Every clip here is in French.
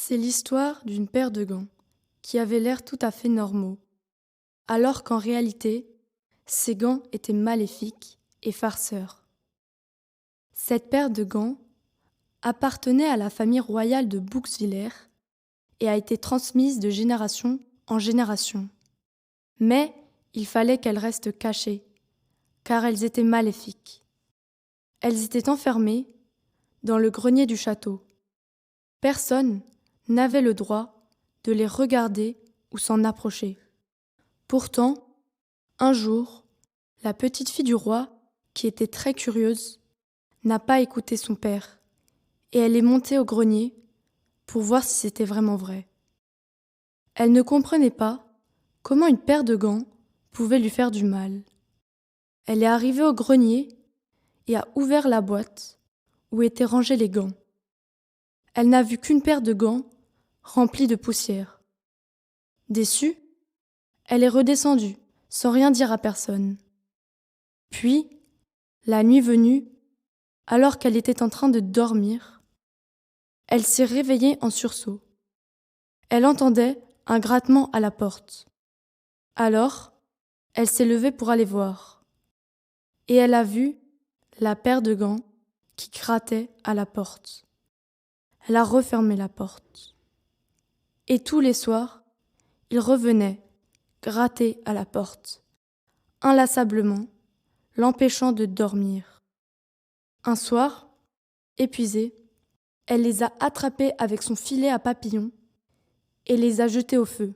C'est l'histoire d'une paire de gants qui avaient l'air tout à fait normaux, alors qu'en réalité, ces gants étaient maléfiques et farceurs. Cette paire de gants appartenait à la famille royale de Bouxwiller et a été transmise de génération en génération. Mais il fallait qu'elles restent cachées, car elles étaient maléfiques. Elles étaient enfermées dans le grenier du château. Personne n'avait le droit de les regarder ou s'en approcher. Pourtant, un jour, la petite fille du roi, qui était très curieuse, n'a pas écouté son père, et elle est montée au grenier pour voir si c'était vraiment vrai. Elle ne comprenait pas comment une paire de gants pouvait lui faire du mal. Elle est arrivée au grenier et a ouvert la boîte où étaient rangés les gants. Elle n'a vu qu'une paire de gants remplie de poussière. Déçue, elle est redescendue sans rien dire à personne. Puis, la nuit venue, alors qu'elle était en train de dormir, elle s'est réveillée en sursaut. Elle entendait un grattement à la porte. Alors, elle s'est levée pour aller voir. Et elle a vu la paire de gants qui grattait à la porte. Elle a refermé la porte. Et tous les soirs, il revenait gratter à la porte, inlassablement, l'empêchant de dormir. Un soir, épuisée, elle les a attrapés avec son filet à papillons et les a jetés au feu.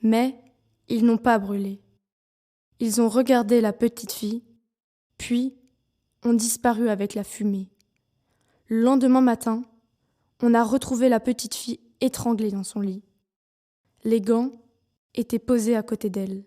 Mais ils n'ont pas brûlé. Ils ont regardé la petite fille, puis ont disparu avec la fumée. Le lendemain matin, on a retrouvé la petite fille étranglée dans son lit. Les gants étaient posés à côté d'elle.